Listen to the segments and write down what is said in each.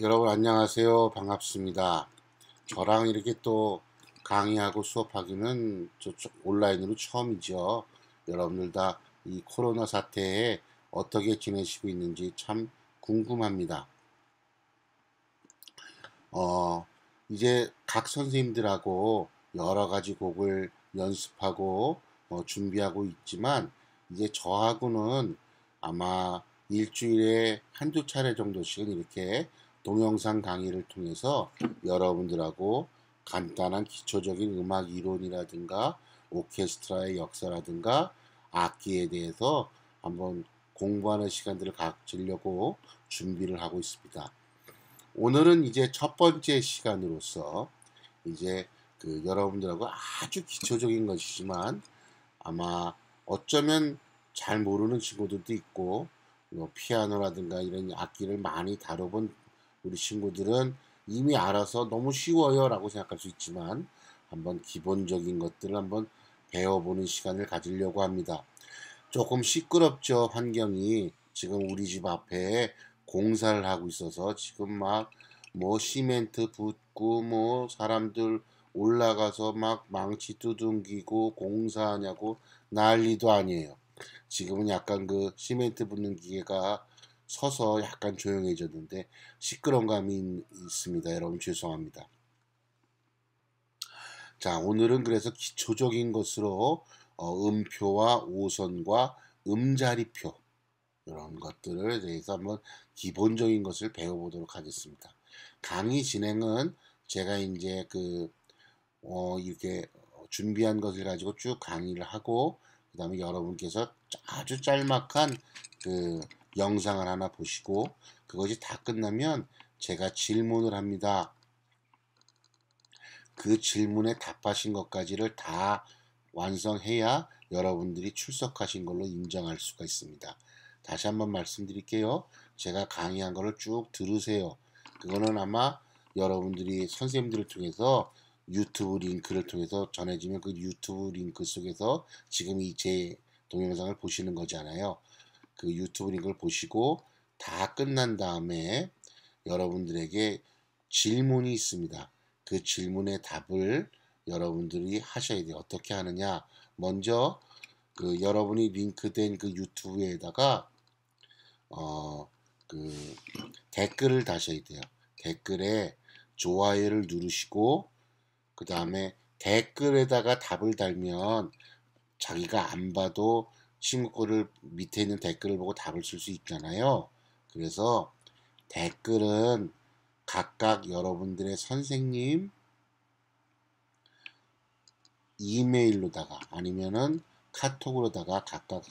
여러분 안녕하세요. 반갑습니다. 저랑 이렇게 또 강의하고 수업하기는 온라인으로 처음이죠. 여러분들 다 이 코로나 사태에 어떻게 지내시고 있는지 참 궁금합니다. 어, 이제 각 선생님들하고 여러 가지 곡을 연습하고 준비하고 있지만 이제 저하고는 아마 일주일에 한두 차례 정도씩은 이렇게 동영상 강의를 통해서 여러분들하고 간단한 기초적인 음악 이론이라든가 오케스트라의 역사라든가 악기에 대해서 한번 공부하는 시간들을 가지려고 준비를 하고 있습니다. 오늘은 이제 첫 번째 시간으로서 이제 여러분들하고 아주 기초적인 것이지만 아마 어쩌면 잘 모르는 친구들도 있고 피아노라든가 이런 악기를 많이 다뤄본 우리 친구들은 이미 알아서 너무 쉬워요 라고 생각할 수 있지만 한번 기본적인 것들을 한번 배워보는 시간을 가지려고 합니다. 조금 시끄럽죠, 환경이. 지금 우리 집 앞에 공사를 하고 있어서 지금 막 뭐 시멘트 붓고 뭐 사람들 올라가서 막 망치 두둥기고 공사하냐고 난리도 아니에요. 지금은 약간 그 시멘트 붓는 기계가 서서 약간 조용해졌는데 시끄러운 감이 있습니다. 여러분 죄송합니다. 자, 오늘은 그래서 기초적인 것으로 음표와 오선과 음자리표 이런 것들을 대해서 한번 기본적인 것을 배워보도록 하겠습니다. 강의 진행은 제가 이제 이렇게 준비한 것을 가지고 쭉 강의를 하고 그 다음에 여러분께서 아주 짤막한 그 영상을 하나 보시고 그것이 다 끝나면 제가 질문을 합니다. 그 질문에 답하신 것까지를 다 완성해야 여러분들이 출석하신 걸로 인정할 수가 있습니다. 다시 한번 말씀드릴게요. 제가 강의한 거를 쭉 들으세요. 그거는 아마 여러분들이 선생님들을 통해서 유튜브 링크를 통해서 전해지면 그 유튜브 링크 속에서 지금 이 제 동영상을 보시는 거잖아요. 그 유튜브 링크를 보시고 다 끝난 다음에 여러분들에게 질문이 있습니다. 그 질문의 답을 여러분들이 하셔야 돼요. 어떻게 하느냐? 먼저 여러분이 링크된 그 유튜브에다가 어, 그 댓글을 다셔야 돼요. 댓글에 좋아요를 누르시고 그 다음에 댓글에다가 답을 달면 자기가 안 봐도 친구 거를 밑에 있는 댓글을 보고 답을 쓸 수 있잖아요. 그래서 댓글은 각각 여러분들의 선생님 이메일로다가 아니면은 카톡으로다가 각각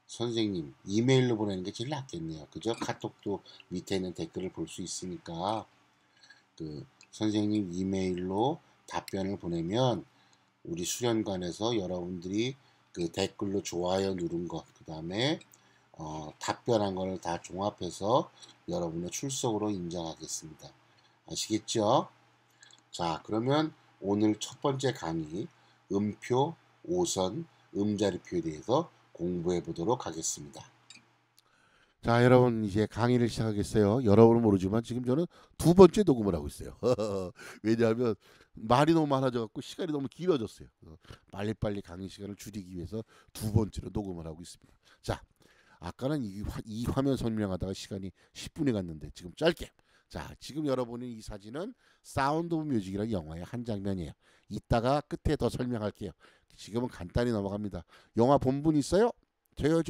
선생님 이메일로 보내는 게 제일 낫겠네요. 그죠? 카톡도 밑에 있는 댓글을 볼 수 있으니까 선생님 이메일로 답변을 보내면 우리 수련관에서 여러분들이 그 댓글로 좋아요 누른 것, 그 다음에 답변한 거를 다 종합해서 여러분의 출석으로 인정하겠습니다. 아시겠죠? 자, 그러면 오늘 첫 번째 강의 음표, 오선, 음자리표에 대해서 공부해 보도록 하겠습니다. 자, 여러분 이제 강의를 시작하겠어요. 여러분은 모르지만 지금 저는 두 번째 녹음을 하고 있어요. 왜냐하면 말이 너무 많아져갖고 시간이 너무 길어졌어요. 빨리빨리 강의 시간을 줄이기 위해서 두 번째로 녹음을 하고 있습니다. 자, 아까는 이 화면 설명하다가 시간이 10분이 갔는데 지금 짧게. 자, 지금 여러분이 이 사진은 사운드 오브 뮤직이라는 영화의 한 장면이에요. 이따가 끝에 더 설명할게요. 지금은 간단히 넘어갑니다. 영화 본분 있어요? 저요.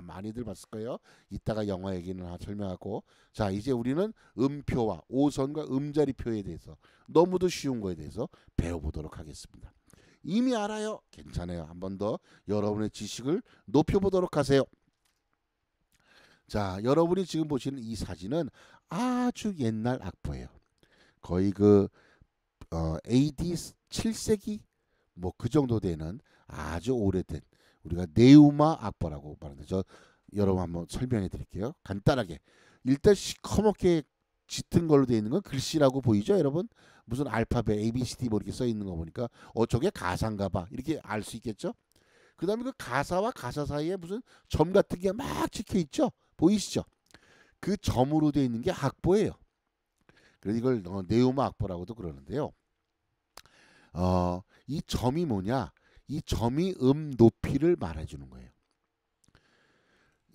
많이들 봤을 거예요. 이따가 영화 얘기는 하나 설명하고. 자, 이제 우리는 음표와 오선과 음자리표에 대해서 너무도 쉬운 거에 대해서 배워보도록 하겠습니다. 이미 알아요? 괜찮아요. 한 번 더 여러분의 지식을 높여보도록 하세요. 자, 여러분이 지금 보시는 이 사진은 아주 옛날 악보예요. 거의 AD 7세기 뭐 그 정도 되는 아주 오래된 우리가 네우마 악보라고 말하는데 여러분 한번 설명해 드릴게요. 간단하게 일단 시커멓게 짙은 걸로 되어 있는 건 글씨라고 보이죠, 여러분? 무슨 알파벳 ABCD 뭐 이렇게 써 있는 거 보니까 저게 가사인가 봐 이렇게 알 수 있겠죠? 그 다음에 그 가사와 가사 사이에 무슨 점 같은 게 막 찍혀 있죠? 보이시죠? 그 점으로 되어 있는 게 악보예요. 그래서 이걸 네오마 악보라고도 그러는데요. 이 점이 뭐냐? 이 점이 높이를 말해주는 거예요.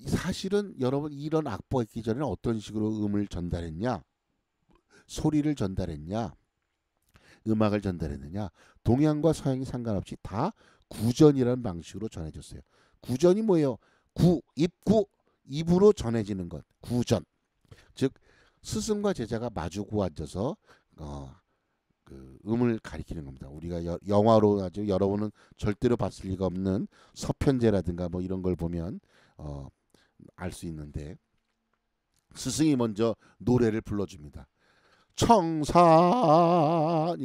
사실은 여러분 이런 악보가 있기 전에는 어떤 식으로 음을 전달했냐? 소리를 전달했냐? 음악을 전달했느냐? 동양과 서양이 상관없이 다 구전이라는 방식으로 전해졌어요. 구전이 뭐예요? 입으로 전해지는 것. 구전. 즉 스승과 제자가 마주고 앉아서 그 음을 가리키는 겁니다. 우리가 영화로 아주 여러분은 절대로 봤을 리가 없는 서편제라든가 뭐 이런 걸 보면 알 수 있는데 스승이 먼저 노래를 불러줍니다. 청산이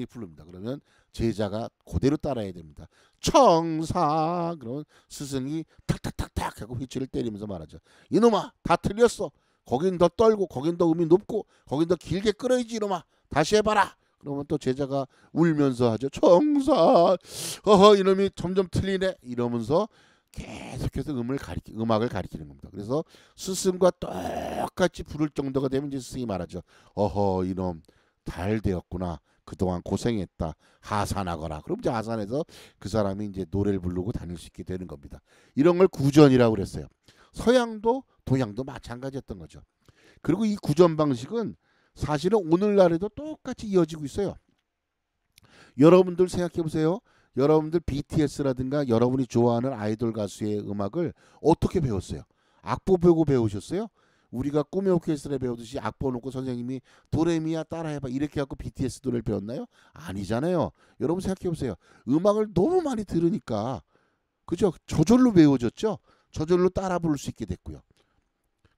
부릅니다. 그러면 제자가 그대로 따라야 됩니다. 청산. 그러면 스승이 탁탁탁탁 하고 휘치를 때리면서 말하죠. 이놈아 다 틀렸어. 거긴 더 떨고 거긴 더 음이 높고 거긴 더 길게 끌어야지 이놈아. 다시 해봐라. 그러면 또 제자가 울면서 하죠. 청산. 이놈이 점점 틀리네. 이러면서 계속해서 음악을 가리키는 겁니다. 그래서 스승과 똑같이 부를 정도가 되면 이제 스승이 말하죠. 이놈 잘 되었구나. 그동안 고생했다. 하산하거라. 그럼 이제 하산해서 그 사람이 이제 노래를 부르고 다닐 수 있게 되는 겁니다. 이런 걸 구전이라고 그랬어요. 서양도 동양도 마찬가지였던 거죠. 그리고 이 구전 방식은 사실은 오늘날에도 똑같이 이어지고 있어요. 여러분들 생각해 보세요. 여러분들 BTS라든가 여러분이 좋아하는 아이돌 가수의 음악을 어떻게 배웠어요? 악보 보고 배우셨어요? 우리가 꿈의 오케스트라 배우듯이 악보 놓고 선생님이 도레미야 따라해봐 이렇게 갖고 BTS 노래를 배웠나요? 아니잖아요. 여러분 생각해 보세요. 음악을 너무 많이 들으니까 그죠? 저절로 배워졌죠? 저절로 따라 부를 수 있게 됐고요.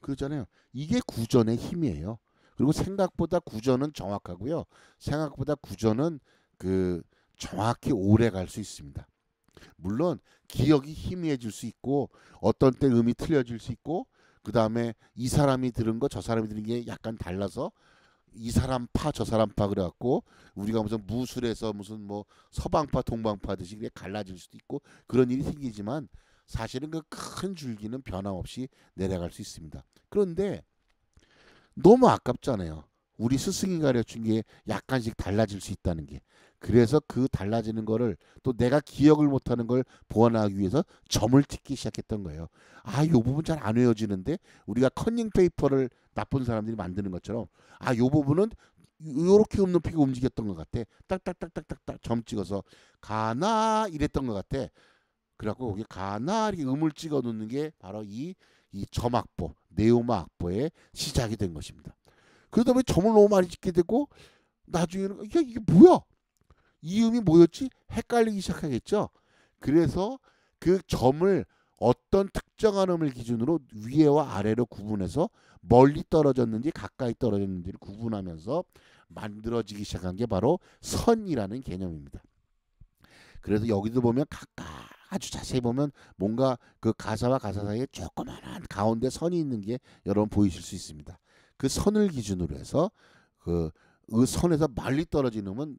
그렇잖아요. 이게 구전의 힘이에요. 그리고 생각보다 구전은 정확하고요. 생각보다 구전은 정확히 오래 갈 수 있습니다. 물론 기억이 희미해질 수 있고 어떤 때 음이 틀려질 수 있고 그 다음에 이 사람이 들은 거 저 사람이 들은 게 약간 달라서 이 사람 파 저 사람 파 그래갖고 우리가 무슨 무술에서 무슨 뭐 서방파 동방파 듯이 그게 갈라질 수도 있고 그런 일이 생기지만 사실은 그 큰 줄기는 변함없이 내려갈 수 있습니다. 그런데 너무 아깝잖아요. 우리 스승이 가르친 게 약간씩 달라질 수 있다는 게. 그래서 그 달라지는 거를 또 내가 기억을 못하는 걸 보완하기 위해서 점을 찍기 시작했던 거예요. 이 부분 잘 안 외워지는데 우리가 커닝 페이퍼를 나쁜 사람들이 만드는 것처럼 요 부분은 요렇게 높이가 움직였던 것 같아. 딱딱딱딱딱딱 점 찍어서 가나 이랬던 것 같아. 그래갖고 거기 가나 이렇게 음을 찍어 놓는 게 바로 이 점악보, 네오마 악보의 시작이 된 것입니다. 그러다 보니 점을 너무 많이 찍게 되고 나중에는 이게 뭐야? 이 음이 뭐였지? 헷갈리기 시작하겠죠. 그래서 그 점을 어떤 특정한 음을 기준으로 위에와 아래로 구분해서 멀리 떨어졌는지 가까이 떨어졌는지를 구분하면서 만들어지기 시작한 게 바로 선이라는 개념입니다. 그래서 여기도 보면 아주 자세히 보면 뭔가 그 가사와 가사 사이에 조그만한 가운데 선이 있는 게 여러분 보이실 수 있습니다. 그 선을 기준으로 해서 그 선에서 멀리 떨어진 음은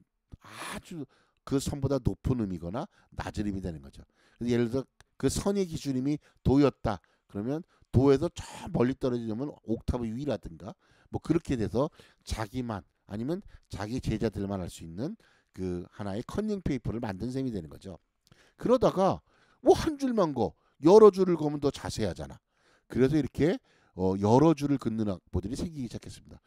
아주 그 선보다 높은 음이거나 낮은 음이 되는 거죠. 그래서 예를 들어 그 선의 기준음이 도였다. 그러면 도에서 저 멀리 떨어진 음은 옥타브 위라든가 뭐 그렇게 돼서 자기만 아니면 자기 제자들만 할 수 있는 그 하나의 커닝 페이퍼를 만든 셈이 되는 거죠. 그러다가 뭐 한 줄만 여러 줄을 거면 더 자세하잖아. 그래서 이렇게 여러 줄을 긋는 악보들이 생기기 시작했습니다.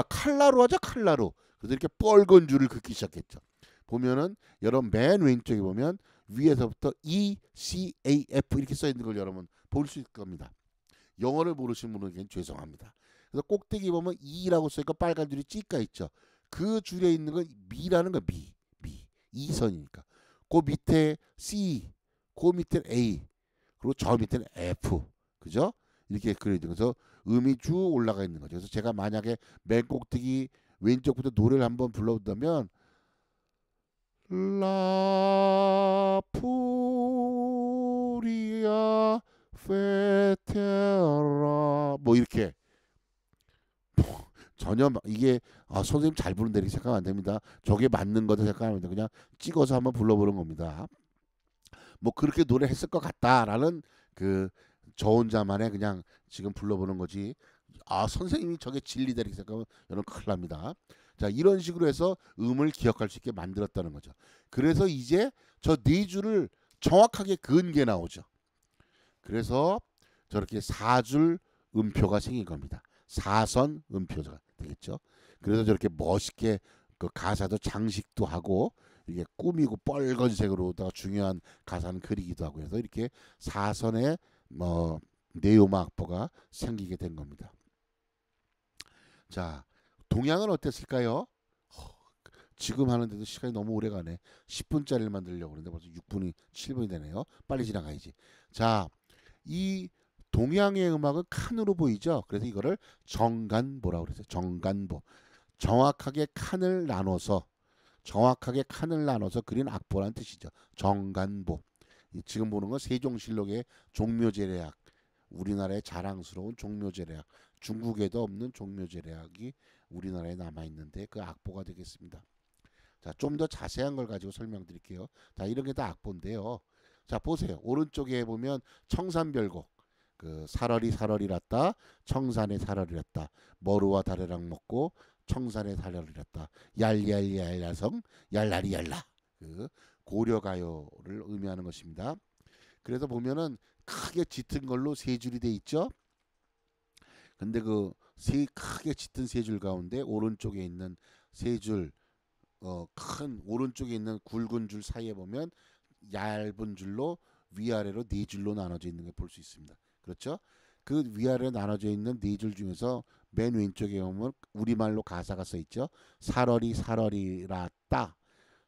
칼라로 하자 칼라로. 그래서 이렇게 뻘건 줄을 긋기 시작했죠. 보면은 여러분 맨 왼쪽에 보면 위에서부터 E, C, A, F 이렇게 써 있는 걸 여러분 볼 수 있을 겁니다. 영어를 모르시는 분에게는 죄송합니다. 그래서 꼭대기 보면 E라고 써있고 빨간 줄이 G가 있죠. 그 줄에 있는 건 미라는 거 미. 이선이니까. 그 밑에 C, 그 밑에 A, 그리고 저 밑에는 F. 그죠? 이렇게 그려서 음이 쭉 올라가 있는 거죠. 그래서 제가 만약에 맨 꼭대기 왼쪽부터 노래를 한번 불러본다면 라 푸리아 페테라 뭐 이렇게 전혀 이게 선생님 잘 부른다 이렇게 생각하면 안 됩니다. 저게 맞는 거다 생각하면 안 됩니다. 그냥 찍어서 한번 불러보는 겁니다. 뭐 그렇게 노래했을 것 같다라는 저 혼자만의 그냥 지금 불러보는 거지 아 선생님이 저게 진리다 이렇게 생각하면 여러분 큰일 납니다. 자 이런 식으로 해서 음을 기억할 수 있게 만들었다는 거죠. 그래서 이제 저 네 줄을 정확하게 그은 게 나오죠. 그래서 저렇게 4줄 음표가 생긴 겁니다. 4선 음표가 되겠죠. 그래서 저렇게 멋있게 그 가사도 장식도 하고 이게 꾸미고 빨간색으로다가 중요한 가사는 그리기도 하고 해서 이렇게 4선의 뭐 네오마 악보가 생기게 된 겁니다. 자, 동양은 어땠을까요? 지금 하는데도 시간이 너무 오래 가네. 10분짜리를 만들려고 그러는데 벌써 6분이 7분이 되네요. 빨리 지나가야지. 자, 이 동양의 음악은 칸으로 보이죠. 그래서 이거를 정간보라고 그랬어요. 정간보. 정확하게 칸을 나눠서 그린 악보라는 뜻이죠. 정간보. 지금 보는 건 세종실록의 종묘제례악. 우리나라의 자랑스러운 종묘제례악. 중국에도 없는 종묘제례악이 우리나라에 남아있는데 그 악보가 되겠습니다. 자, 좀 더 자세한 걸 가지고 설명드릴게요. 자, 이런 게 다 악보인데요. 자, 보세요. 오른쪽에 보면 청산별곡. 그 사러리 사러리랐다. 청산에 사러리랐다. 머루와 다래랑 먹고 청산에 사러리랐다. 얄얄얄야성 얄라리얄라. 그 고려가요를 의미하는 것입니다. 그래서 보면은 크게 짙은 걸로 세 줄이 돼 있죠. 근데 그 세 크게 짙은 세 줄 가운데 오른쪽에 있는 세 줄 큰 오른쪽에 있는 굵은 줄 사이에 보면 얇은 줄로 위아래로 네 줄로 나눠져 있는 걸 볼 수 있습니다. 그렇죠? 그 위아래로 나눠져 있는 네 줄 중에서 맨 왼쪽에 보면 우리말로 가사가 써 있죠. 사러리 사러리랐다.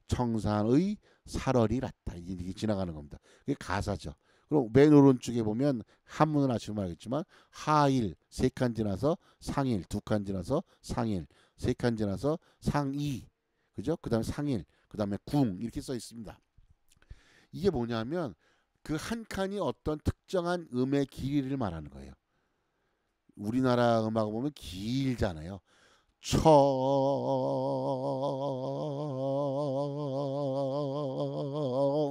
청산의 사러리랐다. 이게 지나가는 겁니다. 그게 가사죠. 그럼 맨 오른쪽에 보면 한문을 아시면 알겠지만 하일 3칸 지나서 상일 2칸 지나서 상일 3칸 지나서 상이 그죠? 그 다음에 상일 그 다음에 궁 이렇게 써 있습니다. 이게 뭐냐면 그 한 칸이 어떤 특정한 음의 길이를 말하는 거예요. 우리나라 음악을 보면 길잖아요.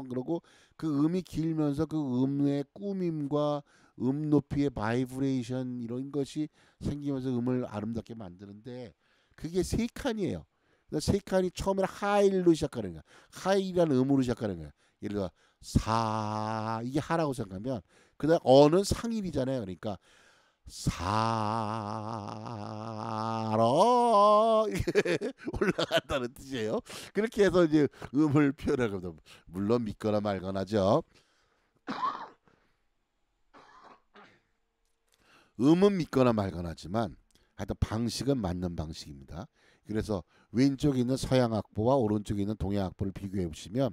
그러고 그 음이 길면서 그 음의 꾸밈과 음 높이의 바이브레이션 이런 것이 생기면서 음을 아름답게 만드는데 그게 세 칸이에요. 세 칸이 처음에는 하일로 시작하는 거야. 하일이라는 음으로 시작하는 거야. 예를 들어 사 이게 하라고 생각하면 그다음 어는 상일이잖아요. 그러니까 사러 이렇게 올라간다는 뜻이에요. 그렇게 해서 이제 음을 표현하는 겁니다. 물론 믿거나 말거나죠. 음은 믿거나 말거나지만 하여튼 방식은 맞는 방식입니다. 그래서 왼쪽에 있는 서양 악보와 오른쪽에 있는 동양 악보를 비교해 보시면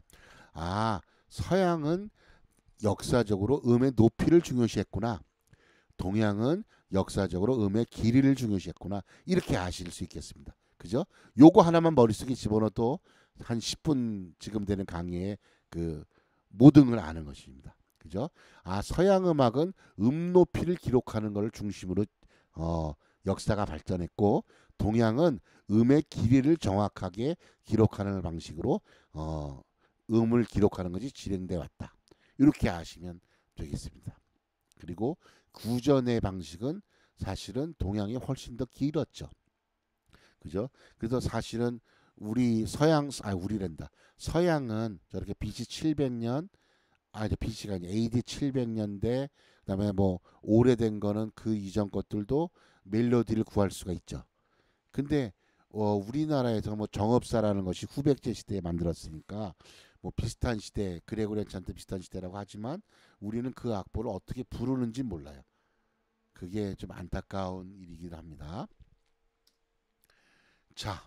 아 서양은 역사적으로 음의 높이를 중요시했구나. 동양은 역사적으로 음의 길이를 중요시했구나. 이렇게 아실 수 있겠습니다. 그죠? 요거 하나만 머릿속에 집어넣어도 한 10분 지금 되는 강의에 그 모든 걸 아는 것입니다. 그죠? 아 서양 음악은 음 높이를 기록하는 걸 중심으로 역사가 발전했고 동양은 음의 길이를 정확하게 기록하는 방식으로 음을 기록하는 것이 진행돼 왔다. 이렇게 아시면 되겠습니다. 그리고 구전의 방식은 사실은 동양이 훨씬 더 길었죠. 그죠? 그래서 사실은 서양은 저렇게 BC 700년 BC가 아니 AD 700년대 그다음에 뭐 오래된 거는 그 이전 것들도 멜로디를 구할 수가 있죠. 근데 우리나라에서 뭐 정업사라는 것이 후백제 시대에 만들었으니까 뭐 비슷한 시대 그레고리안 찬트 비슷한 시대라고 하지만 우리는 그 악보를 어떻게 부르는지 몰라요. 그게 좀 안타까운 일이긴 합니다. 자,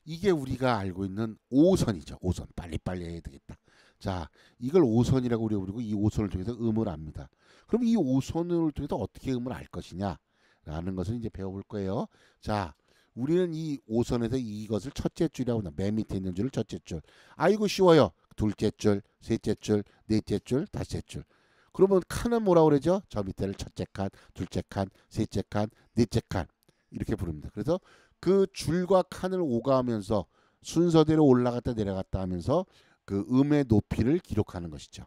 이게 우리가 알고 있는 5선이죠. 5선. 빨리빨리 해야 되겠다. 자, 이걸 5선이라고 우리가 부르고 이 5선을 통해서 음을 압니다. 그럼 이 5선을 통해서 어떻게 음을 알 것이냐? 라는 것을 이제 배워볼 거예요. 자, 우리는 이 5선에서 이것을 첫째 줄이라고 합니다. 맨 밑에 있는 줄을 첫째 줄. 아이고 쉬워요. 둘째 줄, 셋째 줄, 넷째 줄, 다섯째 줄. 그러면 칸은 뭐라고 그러죠? 저 밑에를 첫째 칸, 둘째 칸, 셋째 칸, 넷째 칸 이렇게 부릅니다. 그래서 그 줄과 칸을 오가면서 순서대로 올라갔다 내려갔다 하면서 그 음의 높이를 기록하는 것이죠.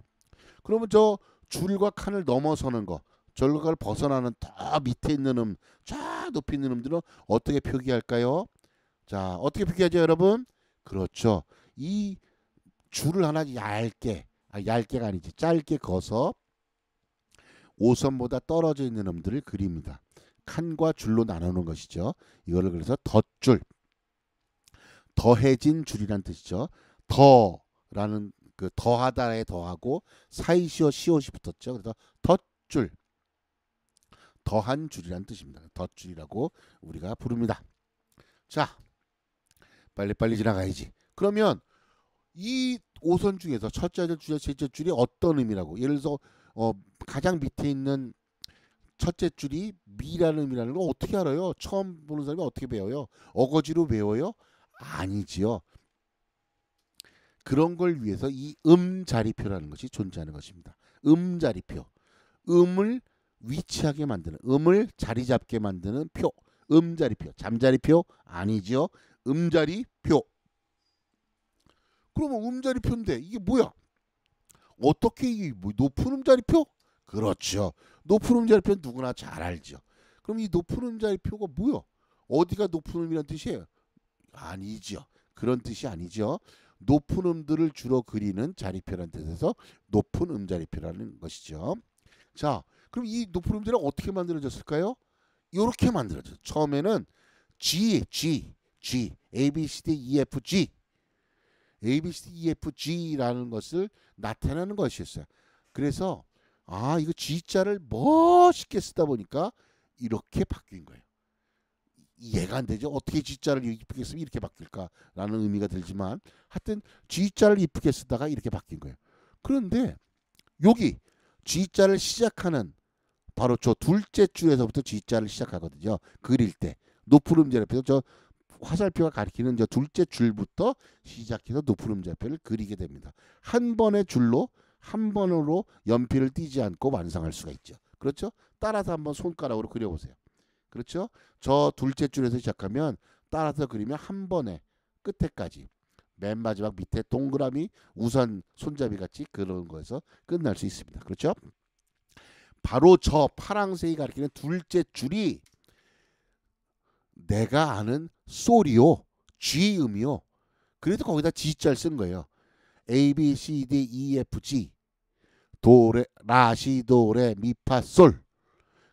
그러면 저 줄과 칸을 넘어서는 거 저걸 벗어나는 더 밑에 있는 쫙 높이 있는 음들은 어떻게 표기할까요? 자, 어떻게 표기하죠, 여러분? 그렇죠. 이 줄을 하나 얇게가 아니지, 짧게 그어서 5선보다 떨어져 있는 음들을 그립니다. 칸과 줄로 나누는 것이죠. 이거를 그래서 덧줄, 더해진 줄이란 뜻이죠. 더라는 그 더하다에 더하고 사이시오 시옷이 붙었죠. 그래서 덧줄, 더한 줄이란 뜻입니다. 덧줄이라고 우리가 부릅니다. 자, 빨리빨리 지나가야지. 그러면 이 5선 중에서 첫째 줄, 셋째 줄이 어떤 의미라고? 예를 들어서 가장 밑에 있는 첫째 줄이 미라는 의미라는 걸 어떻게 알아요? 처음 보는 사람이 어떻게 배워요? 어거지로 배워요? 아니지요. 그런 걸 위해서 이 자리표라는 것이 존재하는 것입니다. 자리표. 음을 위치하게 만드는, 음을 자리 잡게 만드는 표. 자리표. 잠자리표? 아니죠. 자리표. 그러면 자리표인데 이게 뭐야? 어떻게 이게 높은 자리표? 그렇죠. 높은 자리표는 누구나 잘 알죠. 그럼 이 높은 자리표가 뭐야? 어디가 높은 음이란 뜻이에요? 아니죠. 그런 뜻이 아니죠. 높은 음들을 주로 그리는 자리표라는 뜻에서 높은 음자리표라는 것이죠. 자, 그럼 이 높은 음들은 어떻게 만들어졌을까요? 이렇게 만들어졌어요. 처음에는 G, A, B, C, D, E, F, G, A, B, C, D, E, F, G라는 것을 나타내는 것이었어요. 그래서 이거 G자를 멋있게 쓰다 보니까 이렇게 바뀐 거예요. 이해가 안 되죠. 어떻게 G자를 이쁘게 쓰면 이렇게 바뀔까라는 의미가 들지만 하여튼 G자를 이쁘게 쓰다가 이렇게 바뀐 거예요. 그런데 여기 G자를 시작하는 바로 저 둘째 줄에서부터 G자를 시작하거든요. 그릴 때 높은 음자리표, 저 화살표가 가리키는 저 둘째 줄부터 시작해서 높은 음자리표를 그리게 됩니다. 한 번의 줄로 한 번으로 연필을 띄지 않고 완성할 수가 있죠. 그렇죠? 따라서 한번 손가락으로 그려보세요. 그렇죠? 저 둘째 줄에서 시작하면 따라서 그리면 한 번에 끝에까지 맨 마지막 밑에 동그라미 우선 손잡이 같이 그런 거에서 끝날 수 있습니다. 그렇죠? 바로 저 파란색이 가리키는 둘째 줄이 내가 아는 솔이요, G음이요. 그래도 거기다 G자를 쓴 거예요. A, B, C, D, E, F, G, 도레, 라시, 도레, 미파, 솔.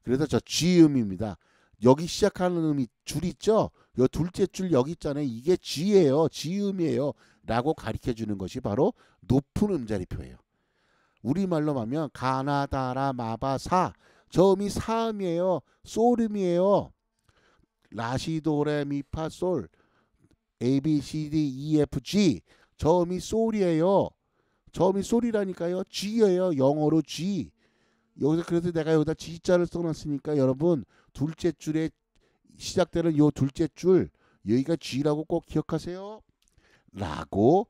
그래서 저 G음입니다. 여기 시작하는 음이 줄 있죠? 요 둘째 줄 여기 있잖아요. 이게 G예요. G음이에요. 라고 가르쳐 주는 것이 바로 높은 음자리표예요. 우리말로 하면 가나다라 마바사, 저 음이 사음이에요. 솔음이에요. 라시도레미파솔 A, B, C, D, E, F, G, 저 음이 솔이에요. 저 음이 솔이라니까요. G예요. 영어로 G. 여기서 그래서 내가 여기다 G자를 써놨으니까 여러분 둘째 줄에 시작되는 요 둘째 줄 여기가 G라고 꼭 기억하세요. 라고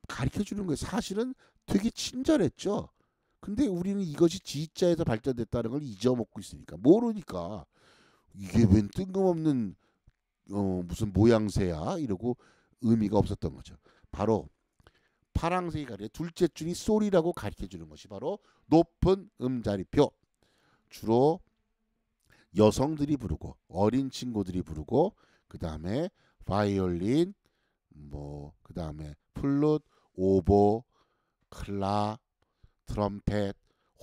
가르쳐주는 거예요. 사실은 되게 친절했죠. 근데 우리는 이것이 G자에서 발전됐다는 걸 잊어먹고 있으니까 모르니까 이게 웬 뜬금없는 무슨 모양새야 이러고 의미가 없었던 거죠. 바로 파란색이 가리켜 둘째 줄이 솔이라고 가르쳐주는 것이 바로 높은 음자리표. 주로 여성들이 부르고 어린 친구들이 부르고 그 다음에 바이올린, 그 다음에 플룻, 오보, 클라, 트럼펫,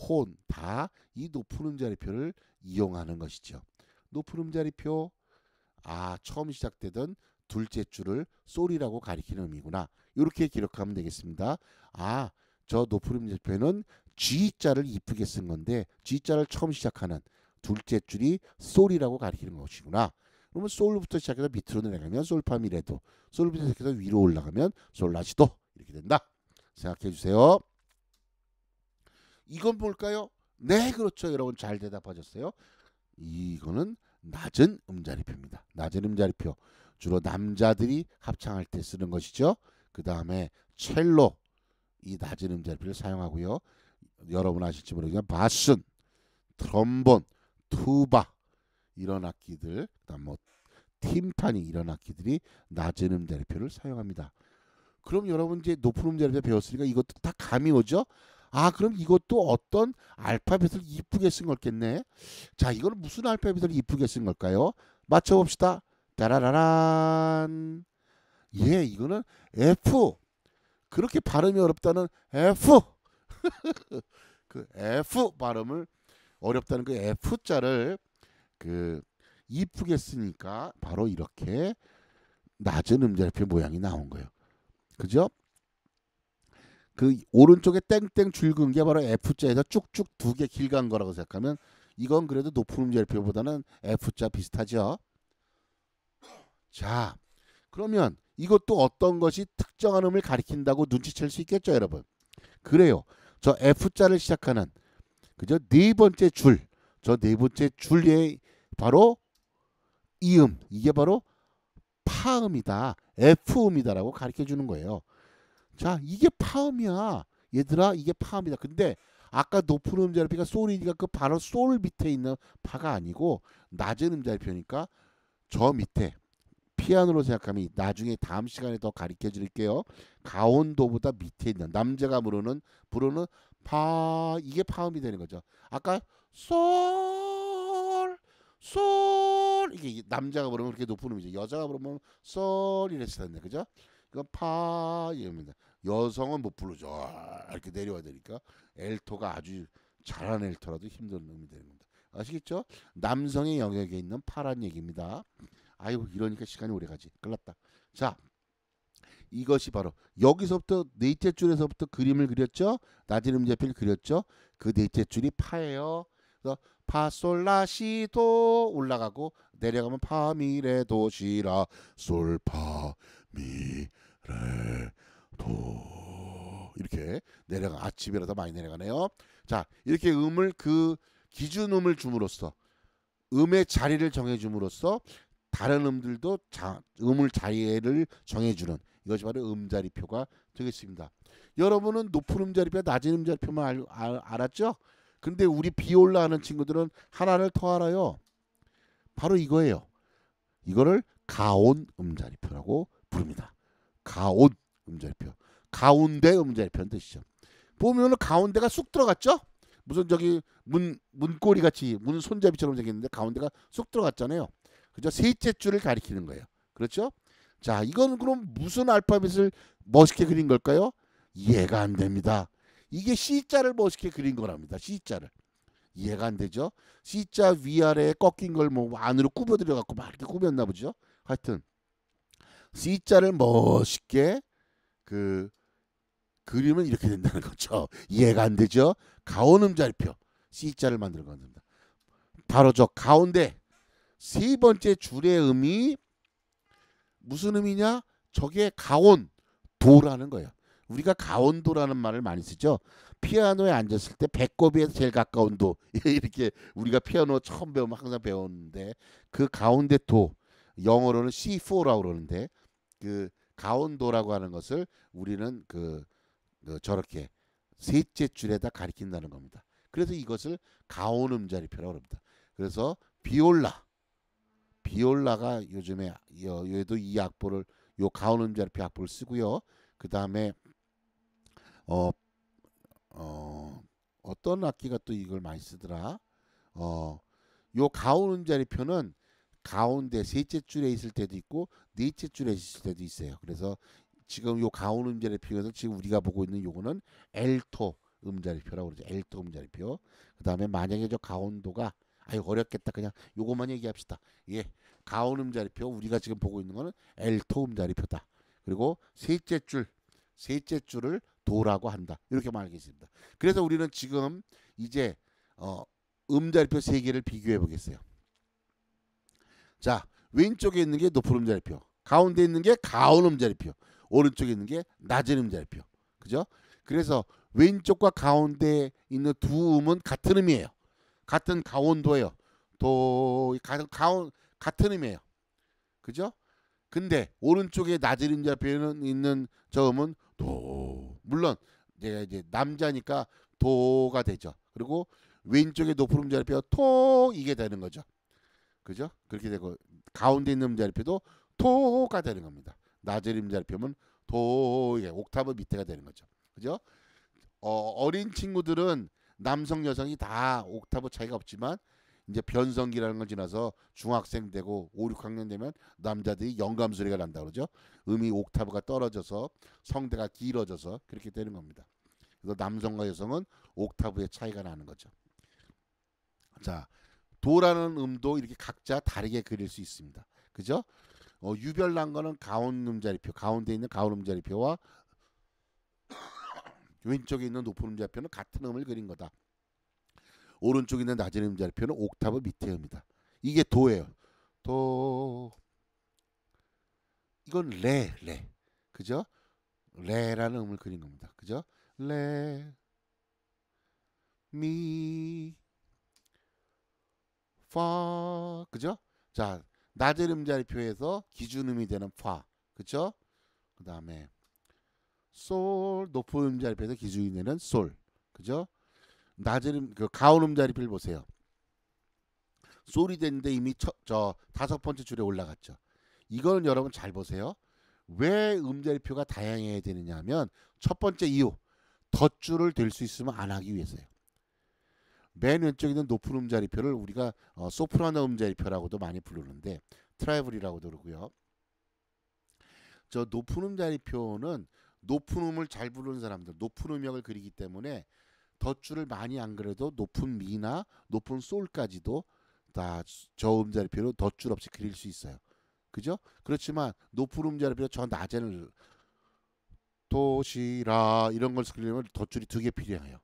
혼 다 이 높은 음자리표를 이용하는 것이죠. 높은 음자리표, 처음 시작되던 둘째 줄을 솔이라고 가리키는 의미구나. 이렇게 기록하면 되겠습니다. 저 높은 음자리표는 G자를 이쁘게 쓴 건데 G자를 처음 시작하는 둘째 줄이 솔이라고 가리키는 것이구나. 그러면 솔부터 시작해서 밑으로 내려가면 솔파미레도, 솔부터 시작해서 위로 올라가면 솔라시도 이렇게 된다. 생각해 주세요. 이건 뭘까요? 네, 그렇죠. 여러분 잘 대답하셨어요. 이거는 낮은 음자리표입니다. 낮은 음자리표. 주로 남자들이 합창할 때 쓰는 것이죠. 그 다음에 첼로, 이 낮은 음자리표를 사용하고요. 여러분 아실지 모르겠지만 바순, 트럼본, 투바 이런 악기들, 그다음 팀파니 이런 악기들이 낮은 음자리표를 사용합니다. 그럼 여러분 이제 높은 음자리표 배웠으니까 이것도 다 감이 오죠? 아, 그럼 이것도 어떤 알파벳을 이쁘게 쓴 거겠네. 자, 이거는 무슨 알파벳을 이쁘게 쓴 걸까요? 맞춰봅시다. 따라라란. 예, 이거는 F. 그렇게 발음이 어렵다는 F. 그 F 발음을 어렵다는 그 F자를 그 이쁘게 쓰니까 바로 이렇게 낮은 음절표 모양이 나온 거예요. 그죠? 그 오른쪽에 땡땡 줄 그은 게 바로 F자에서 쭉쭉 두 개 길 간 거라고 생각하면 이건 그래도 높은 음절표보다는 F자 비슷하죠. 자, 그러면 이것도 어떤 것이 특정한 음을 가리킨다고 눈치챌 수 있겠죠, 여러분? 그래요. 저 F자를 시작하는 그죠? 네 번째 줄, 저 네 번째 줄에 바로 이 음, 이게 바로 파음이다, F음이다라고 가르쳐 주는 거예요. 자, 이게 파음이야. 얘들아, 이게 파음이다. 근데 아까 높은 음절표가 솔이니까 그 바로 솔 밑에 있는 파가 아니고 낮은 음절표니까 저 밑에 피아노로 생각하면 나중에 다음 시간에 더 가르쳐 드릴게요. 가온도보다 밑에 있는 남자가 부르는 파, 이게 파음이 되는 거죠. 아까 솔, 솔, 이게 남자가 부르면 그렇게 높은 음이죠. 여자가 부르면 솔 이랬을 텐데, 그죠? 이건 파 이겁니다. 여성은 못 부르죠. 이렇게 내려와야 되니까 엘토가 아주 잘하는 엘토라도 힘든 음이 되는 겁니다. 아시겠죠? 남성의 영역에 있는 파란 얘기입니다. 아이고, 이러니까 시간이 오래 가지. 끌났다. 자, 이것이 바로 여기서부터 넷째 줄에서부터 그림을 그렸죠. 낮은 음절표를 그렸죠. 그 넷째 줄이 파예요. 그래서 파솔라시도 올라가고 내려가면 파미레도시라 솔파미레도 이렇게 내려가. 아침이라도 많이 내려가네요. 자, 이렇게 음을 그 기준음을 줌으로써 음의 자리를 정해줌으로써 다른 음들도 음을 자리를 정해주는 이것이 바로 음자리표가 되겠습니다. 여러분은 높은 음자리표, 낮은 음자리표만 알았죠? 근데 우리 비올라 하는 친구들은 하나를 더 알아요. 바로 이거예요. 이거를 가온 음자리표라고 부릅니다. 가온 음자리표. 가운데 음자리표는 뜻이죠. 보면은 가운데가 쑥 들어갔죠? 무슨 저기 문고리 같이 문 손잡이처럼 생겼는데 가운데가 쑥 들어갔잖아요. 그죠? 셋째 줄을 가리키는 거예요. 그렇죠? 자, 이건 그럼 무슨 알파벳을 멋있게 그린 걸까요? 이해가 안 됩니다. 이게 C자를 멋있게 그린 거랍니다. C자를. 이해가 안 되죠? C자 위아래에 꺾인 걸 뭐 안으로 꾸며들여 갖고 막 이렇게 꾸몄나 보죠. 하여튼 C자를 멋있게 그 그림은 이렇게 된다는 거죠. 이해가 안 되죠? 가온음자리표 C자를 만드는 겁니다. 바로 저 가운데 세 번째 줄의 음이 무슨 음이냐? 저게 가온 도라는 거예요. 우리가 가온도라는 말을 많이 쓰죠. 피아노에 앉았을 때 배꼽에 제일 가까운 도 이렇게 우리가 피아노 처음 배우면 항상 배웠는데 그 가운데 도 영어로는 C4라고 그러는데 그 가온도라고 하는 것을 우리는 저렇게 셋째 줄에다 가리킨다는 겁니다. 그래서 이것을 가온음자리표라고 합니다. 그래서 비올라가 요즘에 얘도 이 악보를 요 가온음자리표 악보를 쓰고요. 그 다음에 어떤 악기가 또 이걸 많이 쓰더라. 요 가온음자리표는 가운데 셋째 줄에 있을 때도 있고 넷째 줄에 있을 때도 있어요. 그래서 지금 요 가온 음자리표에서 지금 우리가 보고 있는 요거는 엘토 음자리표라고 그러죠. 엘토 음자리표. 그다음에 만약에 저 가온도가 아유 어렵겠다. 그냥 요것만 얘기합시다. 예. 가온 음자리표 우리가 지금 보고 있는 거는 엘토 음자리표다. 그리고 셋째 줄을 도라고 한다. 이렇게 말하겠습니다. 그래서 우리는 지금 이제 음자리표 세 개를 비교해 보겠어요. 자, 왼쪽에 있는 게 높은 음자리표, 가운데 있는 게 가온 음자리표, 오른쪽에 있는 게 낮은 음자리표. 그죠? 그래서 왼쪽과 가운데 있는 두 음은 같은 음이에요. 같은 가온도예요. 같은 음이에요. 그죠? 근데 오른쪽에 낮은 음자리표에는 있는 저 음은 도. 물론 이제 남자니까 도가 되죠. 그리고 왼쪽에 높은 음자리표 토 이게 되는 거죠. 그죠? 그렇게 되고 가운데 있는 음자리표도 토가 되는 겁니다. 낮은 음자리표면 도 이게 옥타브 밑에가 되는 거죠. 그죠? 어린 친구들은 남성 여성이 다 옥타브 차이가 없지만 이제 변성기라는 걸 지나서 중학생 되고 5, 6학년 되면 남자들이 영감 소리가 난다 그러죠. 음이 옥타브가 떨어져서 성대가 길어져서 그렇게 되는 겁니다. 그래서 남성과 여성은 옥타브의 차이가 나는 거죠. 자, 도라는 음도 이렇게 각자 다르게 그릴 수 있습니다. 그죠? 유별난 거는 가운 음자리표, 가운데 있는 가운 음자리표와 왼쪽에 있는 높은 음자리표는 같은 음을 그린 거다. 오른쪽에 있는 낮은 음자리표는 옥타브 밑에 음이다. 이게 도예요. 도. 이건 레. 그죠? 레라는 음을 그린 겁니다. 그죠? 레, 미, 파. 그죠? 자, 낮은 음자리표에서 기준음이 되는 파. 그죠? 그 다음에 솔, 높은 음자리표에서 기준이 되는 솔. 그죠? 낮은 그 가운 음자리표를 보세요. 솔이 됐는데 이미 저 5번째 줄에 올라갔죠. 이거는 여러분 잘 보세요. 왜 음자리표가 다양해야 되느냐 하면 첫 번째 이유, 덧줄을 댈 수 있으면 안 하기 위해서예요. 맨 왼쪽에 있는 높은 음자리표를 우리가 소프라노 음자리표라고도 많이 부르는데 트라이블이라고도 그러고요. 저 높은 음자리표는 높은 음을 잘 부르는 사람들, 높은 음역을 그리기 때문에 덧줄을 많이 안 그려도 높은 미나 높은 솔까지도 다 저 음자리표로 덧줄 없이 그릴 수 있어요. 그죠? 그렇지만 높은 음자리표 저 낮에는 도시라 이런 걸 그리려면 덧줄이 2개 필요해요.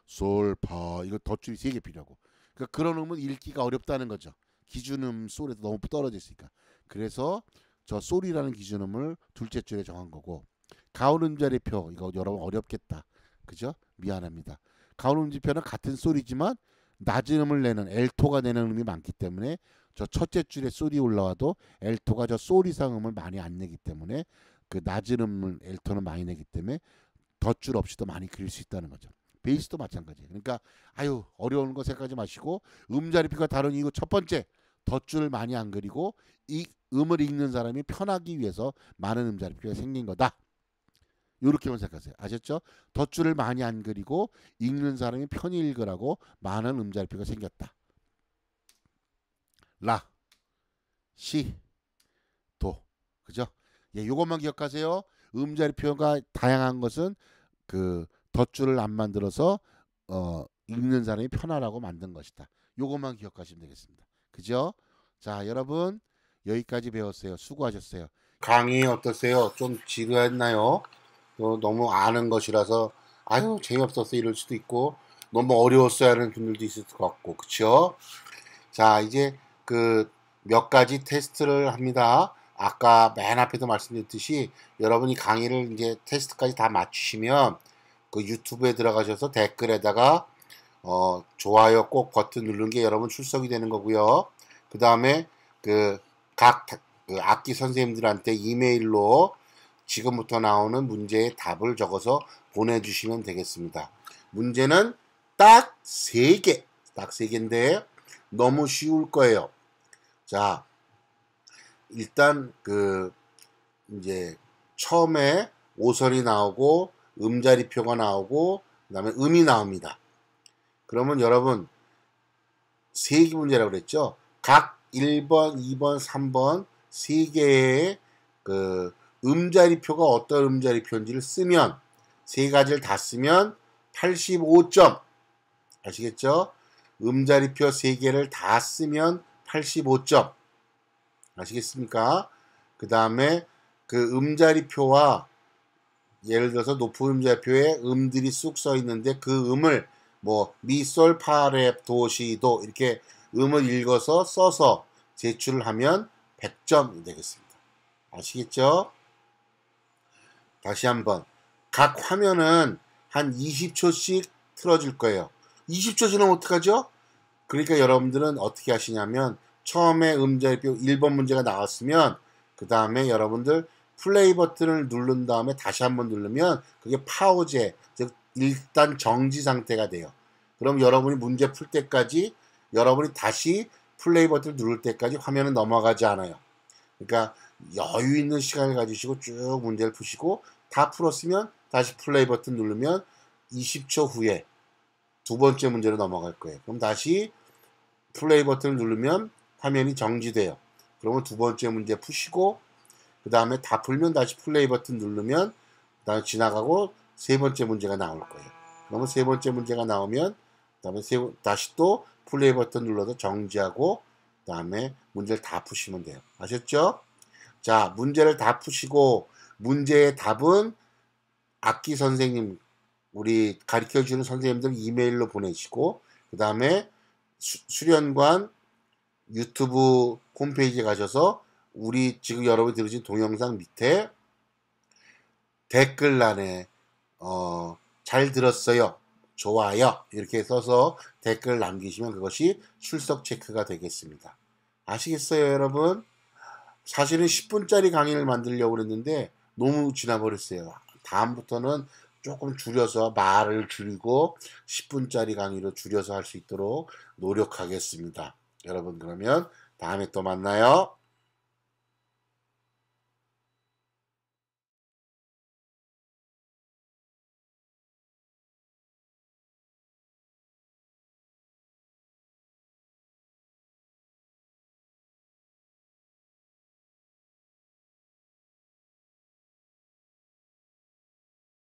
솔, 파 이거 덧줄이 3개 필요하고. 그러니까 그런 음은 읽기가 어렵다는 거죠. 기준음 솔에서 너무 떨어져 있으니까. 그래서 저 솔이라는 기준음을 둘째 줄에 정한 거고. 가운 음자리표 이거 여러분 어렵겠다. 그죠? 미안합니다. 가운 음자리표는 같은 솔이지만 낮은 음을 내는 엘토가 내는 음이 많기 때문에 저 첫째 줄에 솔이 올라와도 엘토가 저 솔 이상 음을 많이 안 내기 때문에 그 낮은 음을 엘토는 많이 내기 때문에 덧줄 없이도 많이 그릴 수 있다는 거죠. 베이스도 마찬가지예요. 그러니까 아유 어려운 거 생각하지 마시고 음자리표가 다른 이유 첫 번째 덧줄을 많이 안 그리고 이 음을 읽는 사람이 편하기 위해서 많은 음자리표가 생긴 거다. 이렇게만 생각하세요. 아셨죠? 덧줄을 많이 안 그리고 읽는 사람이 편히 읽으라고 많은 음자리표가 생겼다. 라, 시, 도. 그죠? 예, 요것만 기억하세요. 음자리표가 다양한 것은 그 덧줄을 안 만들어서 읽는 사람이 편하라고 만든 것이다. 요것만 기억하시면 되겠습니다. 그죠? 자, 여러분 여기까지 배웠어요. 수고하셨어요. 강의 어떠세요? 좀 지루했나요? 너무 아는 것이라서 아유 재미없었어 이럴 수도 있고 너무 어려웠어야 하는 분들도 있을 것 같고 그쵸? 자 이제 그 몇 가지 테스트를 합니다. 아까 맨 앞에도 말씀드렸듯이 여러분이 강의를 이제 테스트까지 다 맞추시면 그 유튜브에 들어가셔서 댓글에다가 좋아요 꼭 버튼 누르는 게 여러분 출석이 되는 거고요. 그 다음에 그 악기 선생님들한테 이메일로 지금부터 나오는 문제의 답을 적어서 보내주시면 되겠습니다. 문제는 딱 3개, 딱 3개인데 너무 쉬울 거예요. 자, 일단 이제 처음에 오선이 나오고 음자리표가 나오고 그다음에 음이 나옵니다. 그러면 여러분 3개 문제라고 그랬죠? 각 1번, 2번, 3번 3개의 음자리표가 어떤 음자리표인지를 쓰면 3가지를 다 쓰면 85점 아시겠죠? 음자리표 3개를 다 쓰면 85점 아시겠습니까? 그 다음에 그 음자리표와 예를 들어서 높은 음자리표에 음들이 쑥 써 있는데 그 음을 뭐 미, 솔, 파, 레, 도, 시, 도 이렇게 음을 읽어서 써서 제출을 하면 100점이 되겠습니다. 아시겠죠? 다시 한번 각 화면은 한 20초씩 틀어줄 거예요. 20초 지나면 어떡하죠? 그러니까 여러분들은 어떻게 하시냐면 처음에 음자리표 1번 문제가 나왔으면 그 다음에 여러분들 플레이 버튼을 누른 다음에 다시 한번 누르면 그게 파우제, 즉 일단 정지 상태가 돼요. 그럼 여러분이 문제 풀 때까지 여러분이 다시 플레이 버튼을 누를 때까지 화면은 넘어가지 않아요. 그러니까 여유 있는 시간을 가지시고 쭉 문제를 푸시고 다 풀었으면 다시 플레이 버튼 누르면 20초 후에 두 번째 문제로 넘어갈 거예요. 그럼 다시 플레이 버튼을 누르면 화면이 정지돼요. 그러면 두 번째 문제 푸시고 그 다음에 다 풀면 다시 플레이 버튼 누르면 그 다음에 지나가고 세 번째 문제가 나올 거예요. 그러면 세 번째 문제가 나오면 그 다음에 다시 또 플레이 버튼 눌러서 정지하고 그 다음에 문제를 다 푸시면 돼요. 아셨죠? 자, 문제를 다 푸시고 문제의 답은 악기 선생님, 우리 가르쳐주는 선생님들 이메일로 보내시고 그 다음에 수련관 유튜브 홈페이지에 가셔서 우리 지금 여러분이 들으신 동영상 밑에 댓글란에 잘 들었어요, 좋아요 이렇게 써서 댓글 남기시면 그것이 출석 체크가 되겠습니다. 아시겠어요 여러분? 사실은 10분짜리 강의를 만들려고 그랬는데 너무 지나버렸어요. 다음부터는 조금 줄여서 말을 줄이고 10분짜리 강의로 줄여서 할 수 있도록 노력하겠습니다. 여러분 그러면 다음에 또 만나요.